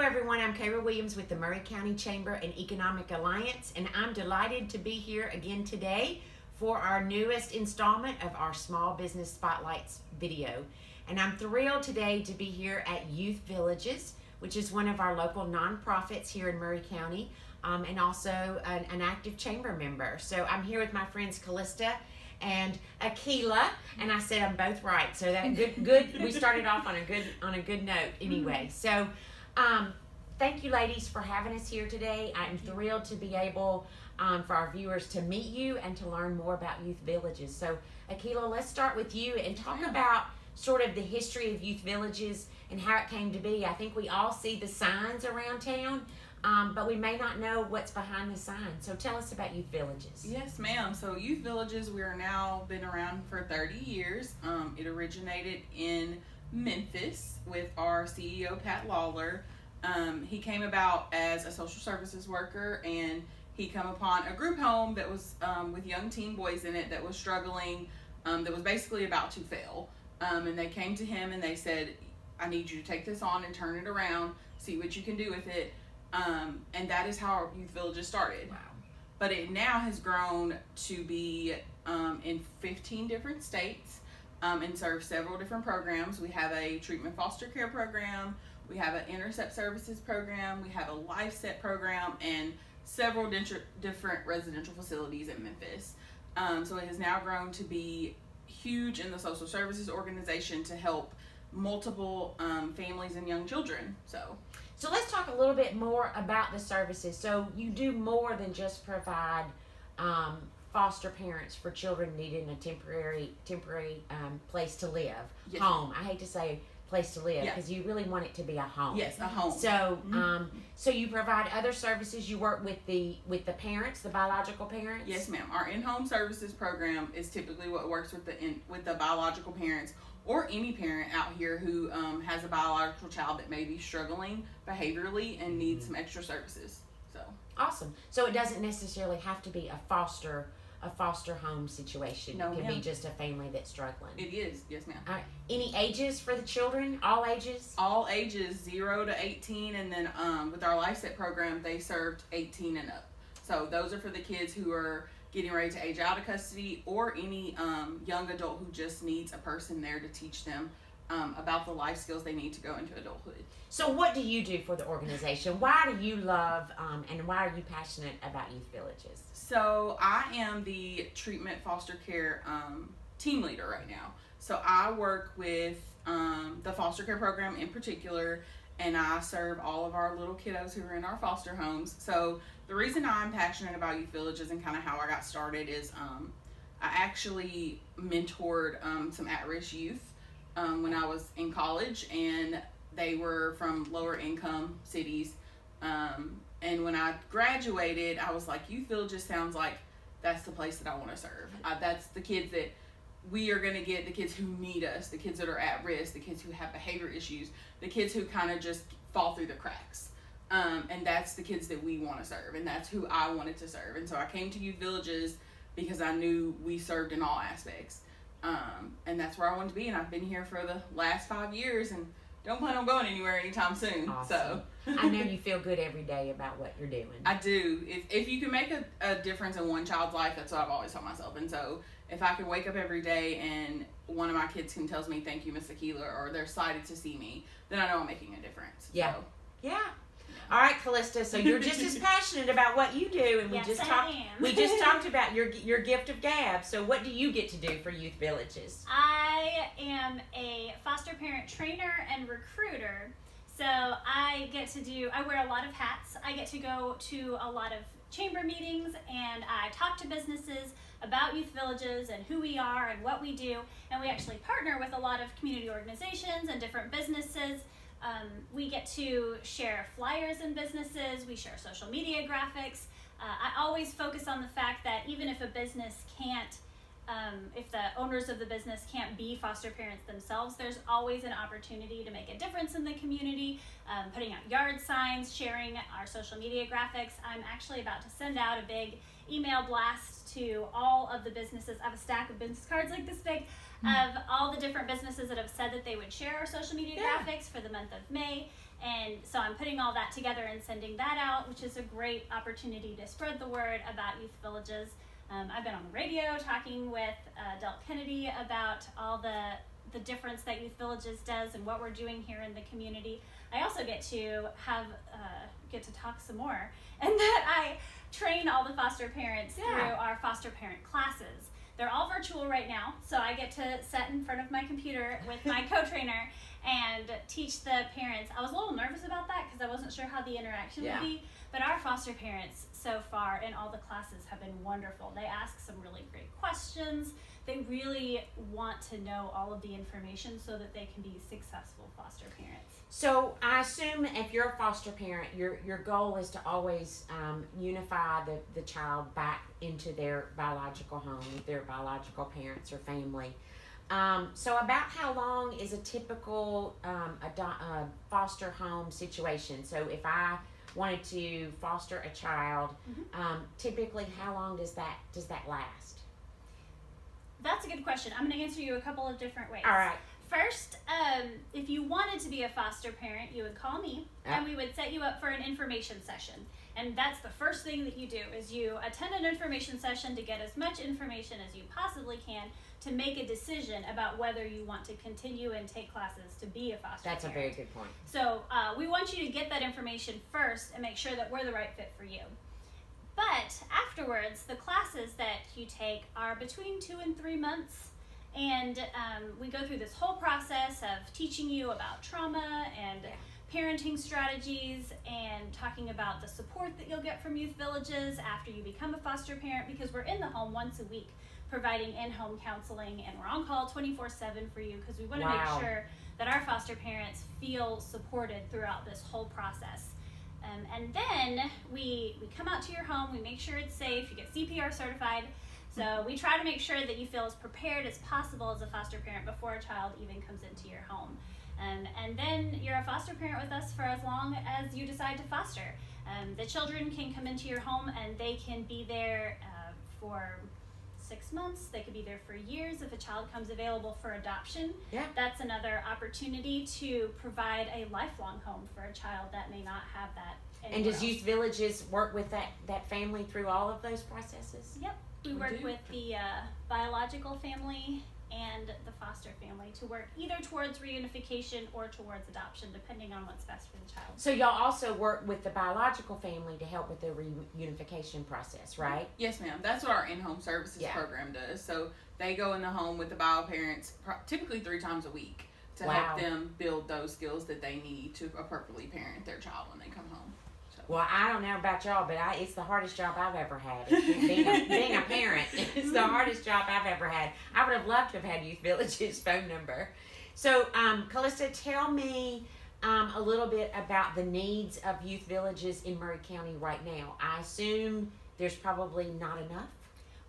everyone. I'm Kayla Williams with the Maury County Chamber and Economic Alliance, and I'm delighted to be here again today for our newest installment of our Small Business Spotlights video. And I'm thrilled today to be here at Youth Villages, which is one of our local nonprofits here in Maury County, and also an active chamber member. So I'm here with my friends Callista and Akila, and I said I'm both right. So that good. We started off on a good note anyway. So thank you, ladies, for having us here today. I'm thrilled to be able for our viewers to meet you and to learn more about Youth Villages. So Akila, let's start with you and talk about sort of the history of Youth Villages and how it came to be. I think we all see the signs around town, but we may not know what's behind the signs. So tell us about Youth Villages. Yes, ma'am. So Youth Villages, we are now been around for 30 years. It originated in Memphis with our CEO, Pat Lawler. He came about as a social services worker, and he come upon a group home that was with young teen boys in it that was struggling, that was basically about to fail. And they came to him and they said, I need you to take this on and turn it around, see what you can do with it. And that is how our Youth Villages started. Wow. But it now has grown to be in 15 different states and serve several different programs. We have a treatment foster care program, we have an intercept services program, we have a life set program, and several different residential facilities in Memphis. So it has now grown to be huge in the social services organization to help multiple families and young children. So let's talk a little bit more about the services. So you do more than just provide foster parents for children needing a temporary place to live. Yes. Home. I hate to say place to live because Yeah. you really want it to be a home. Yes, a home. So so you provide other services. You work with the parents, the biological parents. Yes, ma'am. Our in-home services program is typically what works with the biological parents, or any parent out here who has a biological child that may be struggling behaviorally and needs some extra services. So awesome. So it doesn't necessarily have to be a foster home situation. No, it can ma'am. be just a family that's struggling. it is. Yes, ma'am. All right. Any ages for the children? All ages? All ages 0 to 18, and then with our Life Set program, they served 18 and up. So those are for the kids who are getting ready to age out of custody, or any young adult who just needs a person there to teach them about the life skills they need to go into adulthood. So what do you do for the organization? Why do you love and why are you passionate about Youth Villages? So I am the treatment foster care team leader right now. So I work with the foster care program in particular, and I serve all of our little kiddos who are in our foster homes. So the reason I'm passionate about Youth Villages and kind of how I got started is I actually mentored some at-risk youth when I was in college, and they were from lower income cities. And when I graduated, I was like, Youth Villages sounds like that's the place that I want to serve. That's the kids that we are going to get, the kids who need us, the kids that are at risk, the kids who have behavior issues, the kids who kind of just fall through the cracks. And that's the kids that we want to serve, and that's who I wanted to serve. And so I came to Youth Villages because I knew we served in all aspects. And that's where I wanted to be, and I've been here for the last 5 years and don't plan on going anywhere anytime soon. Awesome. So I know you feel good every day about what you're doing. I do. If you can make a difference in one child's life, that's what I've always told myself. And so if I can wake up every day and one of my kids can tells me, thank you, Miss Akila, or they're excited to see me, then I know I'm making a difference. Yeah. So, Yeah. All right, Callista. So you're just as passionate about what you do, and we Yes, just I talked. am. We just talked about your gift of gab. So what do you get to do for Youth Villages? I am a foster parent trainer and recruiter. So I wear a lot of hats. I get to go to a lot of chamber meetings, and I talk to businesses about Youth Villages and who we are and what we do. And we actually partner with a lot of community organizations and different businesses. We get to share flyers in businesses. We share social media graphics. I always focus on the fact that even if a business can't, if the owners of the business can't be foster parents themselves, there's always an opportunity to make a difference in the community, putting out yard signs, sharing our social media graphics. I'm actually about to send out a big email blast to all of the businesses. I have a stack of business cards like this big of all the different businesses that have said that they would share our social media graphics for the month of May. And so I'm putting all that together and sending that out, which is a great opportunity to spread the word about youth villages. I've been on the radio talking with Del Kennedy about all the difference that Youth Villages does and what we're doing here in the community. I also get to talk some more, and that I train all the foster parents through our foster parent classes. They're all virtual right now, so I get to sit in front of my computer with my co-trainer and teach the parents. I was a little nervous about that because I wasn't sure how the interaction would be, but our foster parents so far in all the classes have been wonderful. They ask some really great questions. They really want to know all of the information so that they can be successful foster parents. So I assume if you're a foster parent, your goal is to always unify the child back into their biological home with their biological parents or family. So about how long is a typical foster home situation? So if I wanted to foster a child, typically how long does that last? That's a good question. I'm going to answer you a couple of different ways. All right. First, if you wanted to be a foster parent, you would call me and we would set you up for an information session. And that's the first thing that you do is you attend an information session to get as much information as you possibly can to make a decision about whether you want to continue and take classes to be a foster parent. That's a very good point. So we want you to get that information first and make sure that we're the right fit for you. But afterwards, the classes that you take are between 2 and 3 months. And we go through this whole process of teaching you about trauma and parenting strategies and talking about the support that you'll get from youth villages after you become a foster parent, because we're in the home once a week providing in-home counseling, and we're on call 24/7 for you because we want to make sure that our foster parents feel supported throughout this whole process. And then we come out to your home, we make sure it's safe, you get CPR certified. So we try to make sure that you feel as prepared as possible as a foster parent before a child even comes into your home. And then you're a foster parent with us for as long as you decide to foster. The children can come into your home and they can be there for 6 months. They could be there for years if a child comes available for adoption. That's another opportunity to provide a lifelong home for a child that may not have that anywhere And does else. Youth Villages work with that family through all of those processes? Yep. We work with the biological family and the foster family to work either towards reunification or towards adoption, depending on what's best for the child. So y'all also work with the biological family to help with the reunification process, right? Yes, ma'am. That's what our in-home services program does. So they go in the home with the bio parents typically 3 times a week to help them build those skills that they need to appropriately parent their child when they come home. Well, I don't know about y'all, but it's the hardest job I've ever had. Being a parent is the hardest job I've ever had. I would have loved to have had Youth Village's phone number. So, Callista, tell me a little bit about the needs of Youth Villages in Maury County right now. I assume there's probably not enough.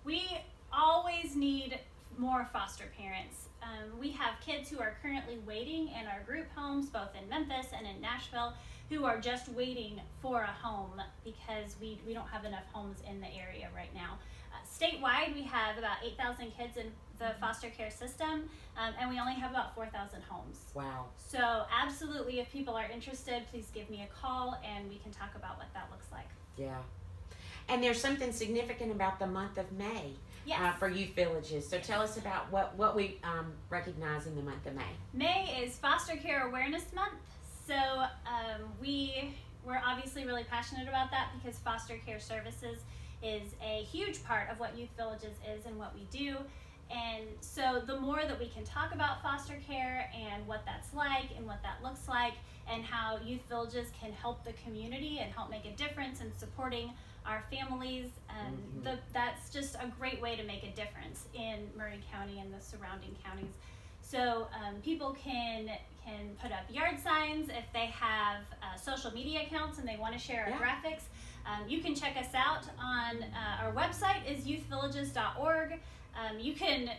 We always need more foster parents. We have kids who are currently waiting in our group homes, both in Memphis and in Nashville, who are just waiting for a home because we don't have enough homes in the area right now. Statewide, we have about 8,000 kids in the foster care system, and we only have about 4,000 homes. Wow. So absolutely, if people are interested, please give me a call and we can talk about what that looks like. Yeah. And there's something significant about the month of May for Youth Villages. So tell us about what we recognize in the month of May. May is Foster Care Awareness Month. So we're obviously really passionate about that because foster care services is a huge part of what Youth Villages is and what we do. And so the more that we can talk about foster care and what that's like and what that looks like and how Youth Villages can help the community and help make a difference in supporting our families, that's just a great way to make a difference in Maury County and the surrounding counties. So people can put up yard signs if they have social media accounts and they want to share our graphics. You can check us out on our website is youthvillages.org. You can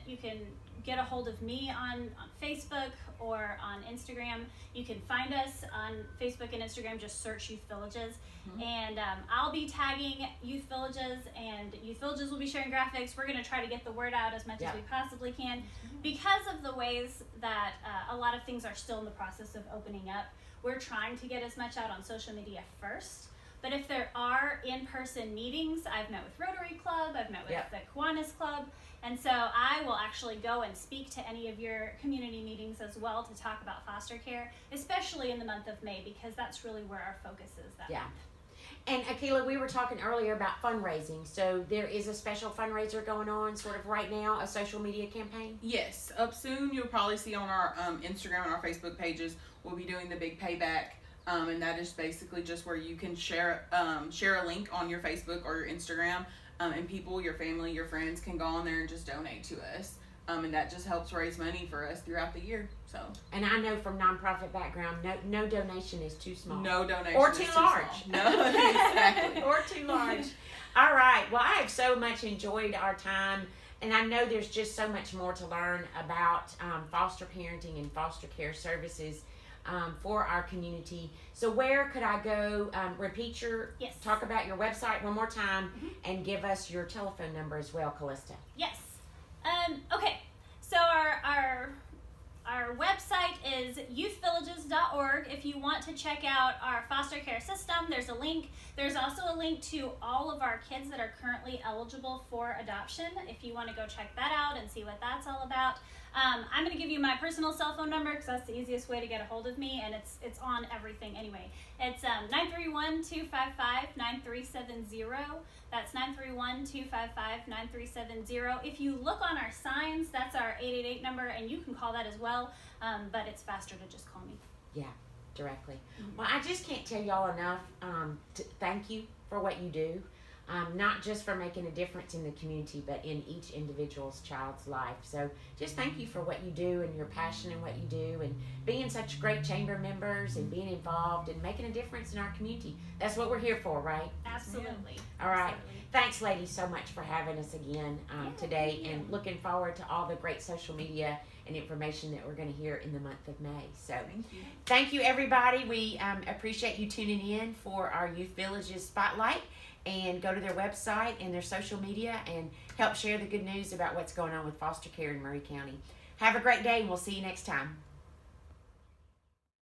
get a hold of me on Facebook or on Instagram. You can find us on Facebook and Instagram, just search Youth Villages. And I'll be tagging Youth Villages, and Youth Villages will be sharing graphics. We're going to try to get the word out as much as we possibly can, because of the ways that a lot of things are still in the process of opening up. We're trying to get as much out on social media first. But if there are in-person meetings, I've met with Rotary Club, I've met with the Kiwanis Club, and so I will actually go and speak to any of your community meetings as well to talk about foster care, especially in the month of May, because that's really where our focus is that month. And Akila, we were talking earlier about fundraising. So there is a special fundraiser going on sort of right now, a social media campaign? Yes, up soon you'll probably see on our Instagram and our Facebook pages, we'll be doing the big payback. And that is basically just where you can share a link on your Facebook or your Instagram, and people, your family, your friends can go on there and just donate to us. And that just helps raise money for us throughout the year. So. And I know from nonprofit background, no donation is too small. No donation or is too too large. Small. No, exactly. Or too large. All right. Well, I have so much enjoyed our time, and I know there's just so much more to learn about foster parenting and foster care services for our community. So where could I go? Repeat your, talk about your website one more time, and give us your telephone number as well, Callista. Yes. Okay. So our website is youthvillages.org. If you want to check out our foster care system, there's a link. There's also a link to all of our kids that are currently eligible for adoption, if you want to go check that out and see what that's all about. I'm going to give you my personal cell phone number because that's the easiest way to get a hold of me, and it's on everything anyway. It's 931-255-9370. That's 931-255-9370. If you look on our signs, that's our 888 number, and you can call that as well, but it's faster to just call me. Yeah, directly. Well, I just can't tell y'all enough to thank you for what you do. Not just for making a difference in the community, but in each individual's child's life. So just thank you for what you do and your passion in what you do, and being such great chamber members and being involved and making a difference in our community. That's what we're here for, right? Absolutely. All right. Thanks, ladies, so much for having us again today, and looking forward to all the great social media and information that we're going to hear in the month of May. So thank you, everybody. We appreciate you tuning in for our Youth Villages Spotlight. And go to their website and their social media and help share the good news about what's going on with foster care in Maury County. Have a great day, and we'll see you next time.